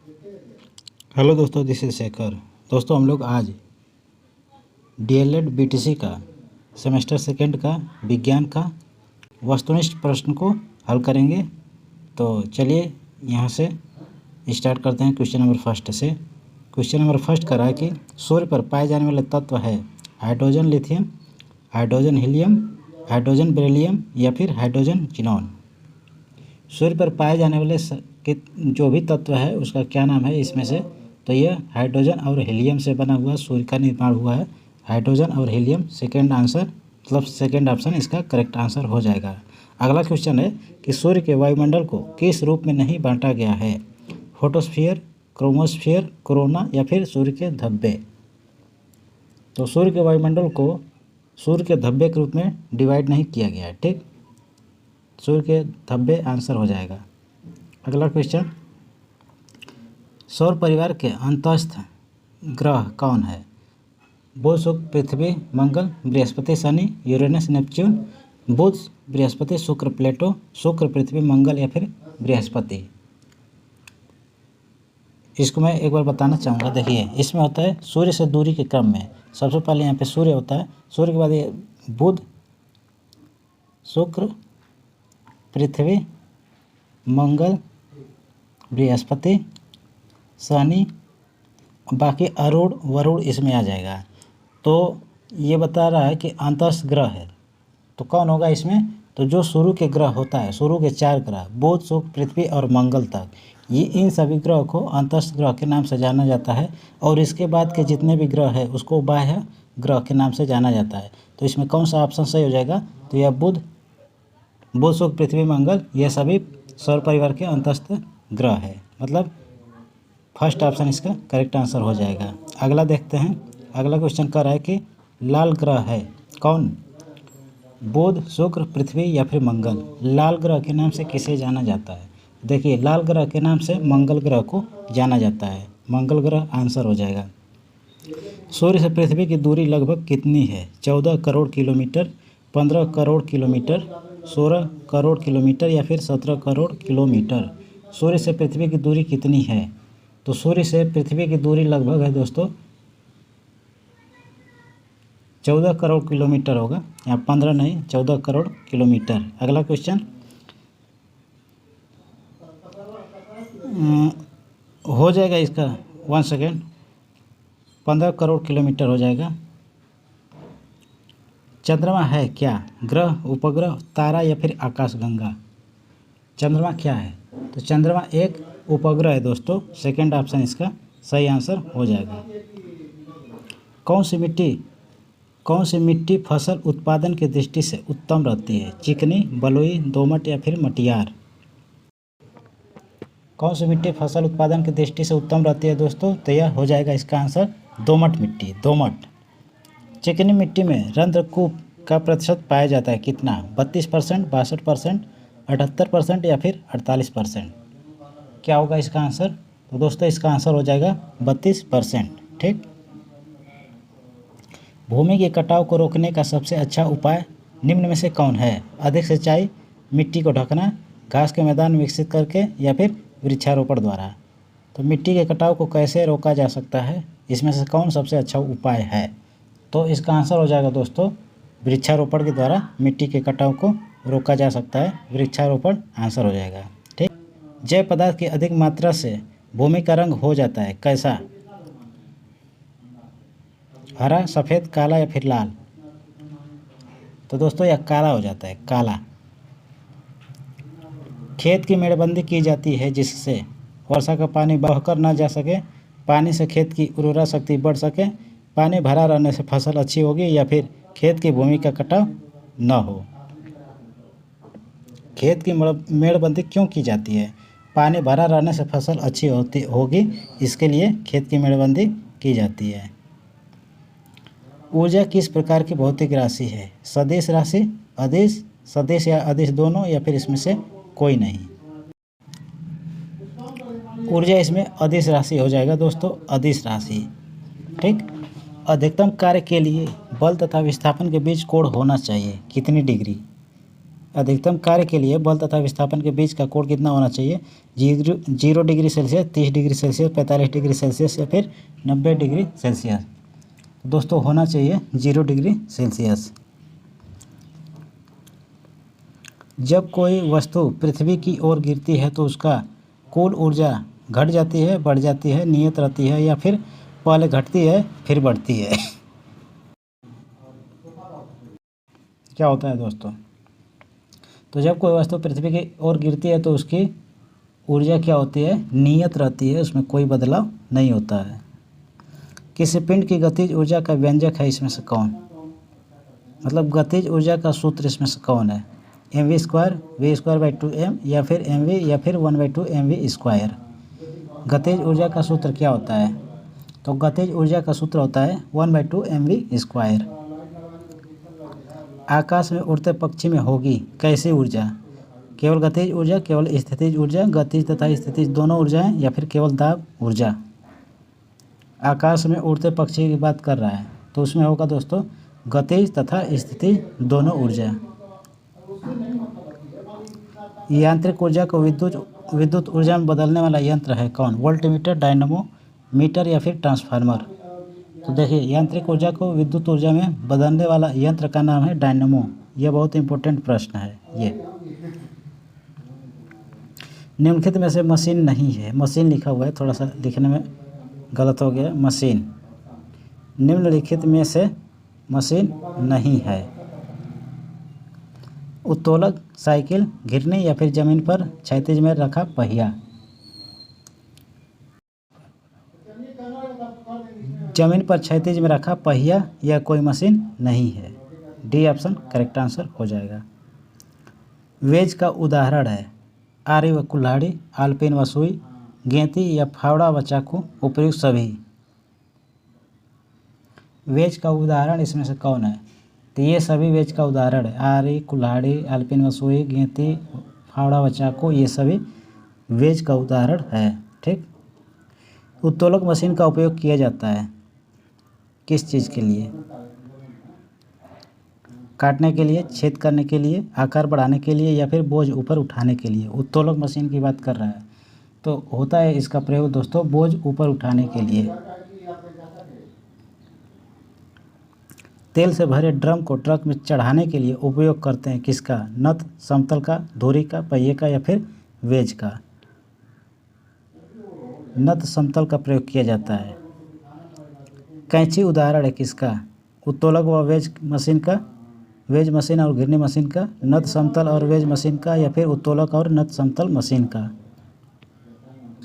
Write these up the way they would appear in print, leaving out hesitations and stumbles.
Hello दोस्तों, this is Shekhar. दोस्तों हम लोग आज डीएलएड बीटीसी का सेमेस्टर सेकंड का विज्ञान का वस्तुनिष्ठ प्रश्न को हल करेंगे। तो चलिए यहाँ से स्टार्ट करते हैं क्वेश्चन नंबर फर्स्ट से। क्वेश्चन नंबर फर्स्ट कह रहा है कि सूर्य पर पाए जाने वाले तत्व है hydrogen lithium, hydrogen helium, hydrogen beryllium या फिर हाइड्रोजन जिनॉन। सूर्य पर पाए जाने वाले के जो भी तत्व है उसका क्या नाम है इसमें से? तो यह हाइड्रोजन और हीलियम से बना हुआ सूर्य का निर्माण हुआ है। हाइड्रोजन और हीलियम सेकेंड आंसर, मतलब सेकेंड ऑप्शन इसका करेक्ट आंसर हो जाएगा। अगला क्वेश्चन है कि सूर्य के वायुमंडल को किस रूप में नहीं बांटा गया है? फोटोस्फीयर, क्रोमोस्फीयर, कोरोना या फिर सूर्य के धब्बे। तो सूर्य के वायुमंडल को सूर्य के धब्बे के रूप में डिवाइड नहीं किया गया है। ठीक, सूर्य के धब्बे आंसर हो जाएगा। अगला क्वेश्चन, सौर परिवार के अंतस्थ ग्रह कौन है? बुध, शुक्र, पृथ्वी, मंगल, बृहस्पति, शनि, यूरेनस, नेपच्यून। बुध, बृहस्पति, शुक्र, प्लेटो, शुक्र, पृथ्वी, मंगल या फिर बृहस्पति। इसको मैं एक बार बताना चाहूँगा। देखिए इसमें होता है सूर्य से दूरी के क्रम में सबसे पहले यहाँ पे सूर्य होता है। सूर्य के बाद ये बुध, शुक्र, पृथ्वी, मंगल, बृहस्पति, शनि, बाकी अरुण वरुण इसमें आ जाएगा। तो ये बता रहा है कि अंतस्थ ग्रह है, तो कौन होगा इसमें? तो जो शुरू के ग्रह होता है, शुरू के 4 ग्रह बुध, शुक्र, पृथ्वी और मंगल तक, ये इन सभी ग्रह को अंतस्थ ग्रह के नाम से जाना जाता है। और इसके बाद के जितने भी ग्रह है उसको बाह्य ग्रह के नाम से जाना जाता है। तो इसमें कौन सा ऑप्शन सही हो जाएगा? तो यह बुध, शुक्र, पृथ्वी, मंगल यह सभी सौर परिवार के अंतस्थ ग्रह है, मतलब फर्स्ट ऑप्शन इसका करेक्ट आंसर हो जाएगा। अगला देखते हैं। अगला क्वेश्चन कर रहा है कि लाल ग्रह है कौन? बुध, शुक्र, पृथ्वी या फिर मंगल। लाल ग्रह के नाम से किसे जाना जाता है? देखिए लाल ग्रह के नाम से मंगल ग्रह को जाना जाता है। मंगल ग्रह आंसर हो जाएगा। सूर्य से पृथ्वी की दूरी लगभग कितनी है? 14 crore kilometre, 15 crore kilometre, 16 crore kilometre या फिर 17 करोड़ किलोमीटर। सूर्य से पृथ्वी की दूरी कितनी है? तो सूर्य से पृथ्वी की दूरी लगभग है दोस्तों 14 करोड़ किलोमीटर होगा, यहाँ 15 नहीं 14 करोड़ किलोमीटर। अगला क्वेश्चन हो जाएगा इसका 1 सेकेंड, 15 करोड़ किलोमीटर हो जाएगा। चंद्रमा है क्या? ग्रह, उपग्रह, तारा या फिर आकाशगंगा। चंद्रमा क्या है? तो चंद्रमा एक उपग्रह है दोस्तों। सेकंड ऑप्शन इसका सही आंसर हो जाएगा। कौन सी मिट्टी फसल उत्पादन की दृष्टि से उत्तम रहती है? चिकनी, बलुई, दोमट या फिर मटियार। कौन सी मिट्टी फसल उत्पादन की दृष्टि से उत्तम रहती है दोस्तों? तो यह हो जाएगा इसका आंसर दोमट मिट्टी, दोमट। चिकनी मिट्टी में रंध्रकूप का प्रतिशत पाया जाता है कितना? 32%, 62%, 78% या फिर 48%। क्या होगा इसका आंसर? तो दोस्तों इसका आंसर हो जाएगा 32%। ठीक, भूमि के कटाव को रोकने का सबसे अच्छा उपाय निम्न में से कौन है? अधिक सिंचाई, मिट्टी को ढकना, घास के मैदान विकसित करके या फिर वृक्षारोपण द्वारा। तो मिट्टी के कटाव को कैसे रोका जा सकता है, इसमें से कौन सबसे अच्छा उपाय है? तो इसका आंसर हो जाएगा दोस्तों वृक्षारोपण के द्वारा मिट्टी के कटाव को रोका जा सकता है। वृक्षारोपण आंसर हो जाएगा। ठीक, जैव पदार्थ की अधिक मात्रा से भूमि का रंग हो जाता है कैसा? हरा, सफ़ेद, काला या फिर लाल। तो दोस्तों यह काला हो जाता है, काला। खेत की मेड़बंदी की जाती है जिससे वर्षा का पानी बहकर न जा सके, पानी से खेत की उर्वरा शक्ति बढ़ सके, पानी भरा रहने से फसल अच्छी होगी या फिर खेत की भूमि का कटाव न हो। खेत की मेड़बंदी क्यों की जाती है? पानी भरा रहने से फसल अच्छी होगी, इसके लिए खेत की मेड़बंदी की जाती है। ऊर्जा किस प्रकार की भौतिक राशि है? सदिश राशि, अदिश, सदिश या अदिश दोनों या फिर इसमें से कोई नहीं। ऊर्जा इसमें अदिश राशि हो जाएगा दोस्तों, अदिश राशि। ठीक, अधिकतम कार्य के लिए बल तथा विस्थापन के बीच कोण होना चाहिए कितनी डिग्री? अधिकतम कार्य के लिए बल तथा विस्थापन के बीच का कोण कितना होना चाहिए? 0 degree Celsius, 30 degree Celsius, 45 degree Celsius या फिर 90 डिग्री सेल्सियस। दोस्तों होना चाहिए 0 डिग्री सेल्सियस। जब कोई वस्तु पृथ्वी की ओर गिरती है तो उसका कुल ऊर्जा घट जाती है, बढ़ जाती है, नियत रहती है या फिर पहले घटती है फिर बढ़ती है? क्या होता है दोस्तों? तो जब कोई वस्तु पृथ्वी की ओर गिरती है तो उसकी ऊर्जा क्या होती है? नियत रहती है, उसमें कोई बदलाव नहीं होता है। किसी पिंड की गतिज ऊर्जा का व्यंजक है इसमें से कौन? मतलब गतिज ऊर्जा का सूत्र इसमें से कौन है? mv² v²/2m या फिर mv या फिर 1/2 mv²। गतिज ऊर्जा का सूत्र क्या होता है? तो गतिज ऊर्जा का सूत्र होता है 1/2 mv²। आकाश में उड़ते पक्षी में होगी कैसी ऊर्जा? केवल गतिज ऊर्जा, केवल स्थितिज ऊर्जा, गतिज तथा स्थितिज दोनों ऊर्जाएं या फिर केवल दाब ऊर्जा? आकाश में उड़ते पक्षी की बात कर रहा है तो उसमें होगा दोस्तों गतिज तथा स्थितिज दोनों ऊर्जा। यांत्रिक ऊर्जा को विद्युत ऊर्जा में बदलने वाला यंत्र है कौन? वोल्टमीटर, डायनामो मीटर या फिर ट्रांसफार्मर? तो देखिए यांत्रिक ऊर्जा को विद्युत ऊर्जा में बदलने वाला यंत्र का नाम है डायनामो। यह बहुत इंपॉर्टेंट प्रश्न है ये। निम्नलिखित में से मशीन नहीं है, मशीन लिखा हुआ है, थोड़ा सा लिखने में गलत हो गया, मशीन। निम्नलिखित में से मशीन नहीं है। उत्तोलक, साइकिल, घिरनी या फिर जमीन पर क्षैतिज में रखा पहिया? जमीन पर क्षैतिज में रखा पहिया यह कोई मशीन नहीं है। डी ऑप्शन करेक्ट आंसर हो जाएगा। वेज का उदाहरण है आरी व कुल्हाड़ी, आलपेन व सुई, गेंती या फावड़ा व चाकू, उपयुक्त सभी। वेज का उदाहरण इसमें से कौन है? तो ये सभी वेज का उदाहरण है। आरी, कुल्हाड़ी, आलपेन व सुई, गेंती, फावड़ा व चाकू, ये सभी वेज का उदाहरण है। ठीक। उत्तोलक मशीन का उपयोग किया जाता है किस चीज़ के लिए? काटने के लिए, छेद करने के लिए, आकार बढ़ाने के लिए या फिर बोझ ऊपर उठाने के लिए? उत्तोलक मशीन की बात कर रहा है तो होता है इसका प्रयोग दोस्तों बोझ ऊपर उठाने के लिए। तेल से भरे ड्रम को ट्रक में चढ़ाने के लिए उपयोग करते हैं किसका? नट, समतल का, धुरी का, पहिए का या फिर वेज का? नट समतल का प्रयोग किया जाता है। कैंची उदाहरण है किसका? उत्तोलक व वेज मशीन का, वेज मशीन और घिरनी मशीन का, नट समतल और वेज मशीन का या फिर उत्तोलक और नट समतल मशीन का?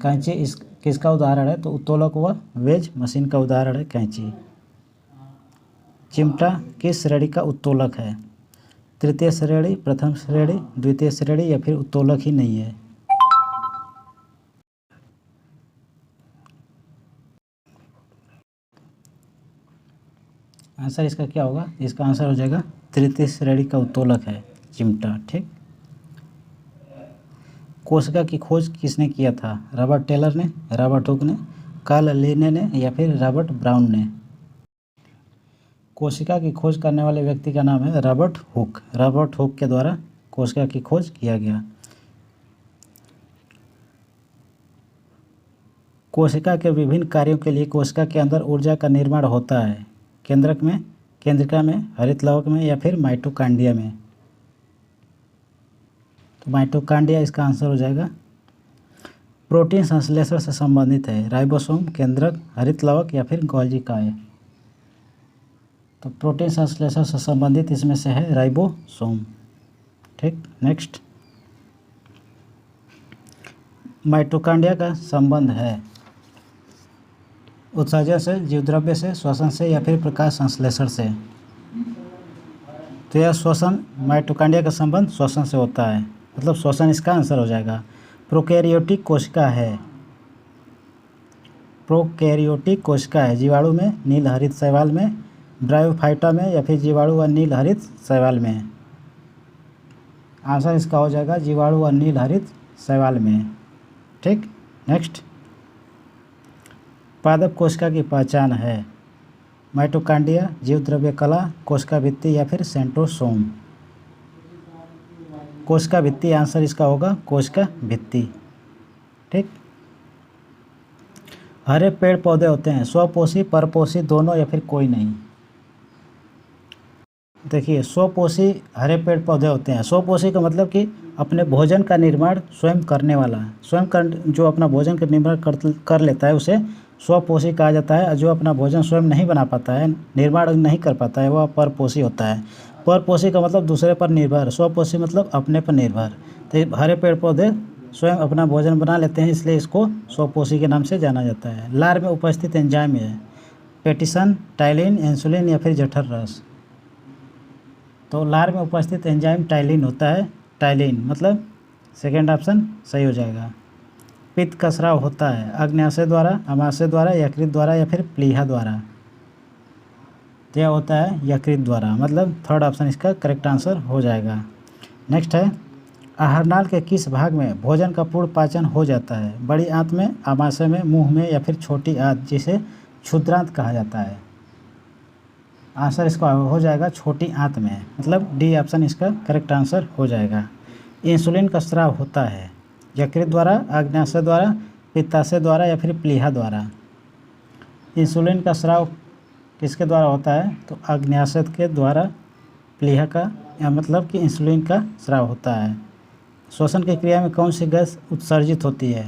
कैंची इस किसका उदाहरण है? तो उत्तोलक व वेज मशीन का उदाहरण है कैंची। चिमटा किस श्रेणी का उत्तोलक है? तृतीय श्रेणी, प्रथम श्रेणी, द्वितीय श्रेणी या फिर उत्तोलक ही नहीं है? आंसर इसका क्या होगा? इसका आंसर हो जाएगा तृतीय श्रेणी का उत्तोलक है चिमटा। ठीक। कोशिका की खोज किसने किया था? रॉबर्ट टेलर ने, रॉबर्ट हुक ने, कार्ल लिन्ने ने या फिर रॉबर्ट ब्राउन ने? कोशिका की खोज करने वाले व्यक्ति का नाम है रॉबर्ट हुक। रॉबर्ट हुक के द्वारा कोशिका की खोज किया गया। कोशिका के विभिन्न कार्यों के लिए कोशिका के अंदर ऊर्जा का निर्माण होता है केंद्रक में, केंद्रिका में, हरितलवक में या फिर माइटोकांड्रिया में? तो माइटोकांड्रिया इसका आंसर हो जाएगा। प्रोटीन संश्लेषण से संबंधित है राइबोसोम, केंद्रक, हरितलवक या फिर गोल्जी काय? तो प्रोटीन संश्लेषण से संबंधित इसमें से है राइबोसोम। ठीक। नेक्स्ट, माइटोकांड्रिया का संबंध है उत्सर्जन से, जीवद्रव्य से, श्वसन से या फिर प्रकाश संश्लेषण से? तो यह श्वसन, माइटोकांड्रिया का संबंध श्वसन से होता है, मतलब श्वसन इसका आंसर हो जाएगा। प्रोकैरियोटिक कोशिका है, प्रोकैरियोटिक कोशिका है जीवाणु में, नील हरित शैवाल में, ब्रायोफाइटा में या फिर जीवाणु व नील हरित शैवाल में? आंसर इसका हो जाएगा जीवाणु व नील हरित शैवाल में। ठीक। नेक्स्ट, पादप कोशिका की पहचान है माइटोकांड्रिया, जीवद्रव्य कला, कोशिका भित्ति या फिर सेंट्रोसोम? कोशिका भित्ति, आंसर इसका होगा कोशिका भित्ति। ठीक। हरे पेड़ पौधे होते हैं स्वपोषी, परपोषी, दोनों या फिर कोई नहीं। देखिए स्वपोषी हरे पेड़ पौधे होते हैं। स्वपोषी का मतलब कि अपने भोजन का निर्माण स्वयं करने वाला, जो अपना भोजन का निर्माण कर लेता है उसे स्वपोषी कहा जाता है। जो अपना भोजन स्वयं नहीं बना पाता है, निर्माण नहीं कर पाता है, वह परपोषी होता है। परपोषी का मतलब दूसरे पर निर्भर, स्वपोषी मतलब अपने पर निर्भर। तो हरे पेड़ पौधे स्वयं अपना भोजन बना लेते हैं, इसलिए इसको स्वपोषी के नाम से जाना जाता है। लार में उपस्थित एंजाइम है पेटिसन, टाइलिन, इंसुलिन या फिर जठर रस। तो लार में उपस्थित एंजाइम टाइलिन होता है। टाइलिन मतलब सेकेंड ऑप्शन सही हो जाएगा। पित्त का स्राव होता है अग्न्याशय द्वारा, अमाशय द्वारा, यकृत द्वारा या फिर प्लीहा द्वारा। तो यह होता है यकृत द्वारा, मतलब थर्ड ऑप्शन इसका करेक्ट आंसर हो जाएगा। नेक्स्ट है आहारनाल के किस भाग में भोजन का पूर्ण पाचन हो जाता है? बड़ी आंत में, आमाशय में, मुंह में या फिर छोटी आंत जिसे क्षुद्रांत कहा जाता है। आंसर इसका हो जाएगा छोटी आंत में, मतलब डी ऑप्शन इसका करेक्ट आंसर हो जाएगा। इंसुलिन का स्राव होता है यकृत द्वारा, अग्न्याशय द्वारा, पित्ताशय द्वारा या फिर प्लीहा द्वारा। इंसुलिन का स्राव किसके द्वारा होता है? तो अग्न्याशय के द्वारा, प्लीहा का या मतलब कि इंसुलिन का स्राव होता है। श्वसन की क्रिया में कौन सी गैस उत्सर्जित होती है?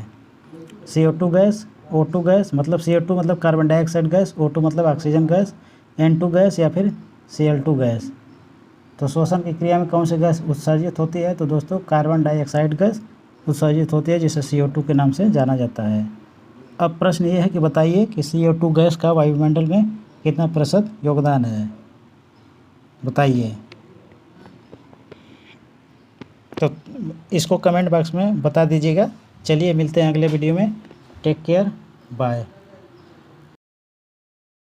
CO2 गैस, O2 गैस, मतलब CO2 मतलब कार्बन डाइऑक्साइड गैस, O2 मतलब ऑक्सीजन गैस, N2 गैस या फिर Cl2 गैस। तो श्वसन की क्रिया में कौन सी गैस उत्सर्जित होती है? तो दोस्तों कार्बन डाइऑक्साइड गैस उत्सर्जित होती है, जिसे CO2 के नाम से जाना जाता है। अब प्रश्न ये है कि बताइए कि CO2 गैस का वायुमंडल में कितना प्रतिशत योगदान है, बताइए। तो इसको कमेंट बॉक्स में बता दीजिएगा। चलिए मिलते हैं अगले वीडियो में। Take care, bye.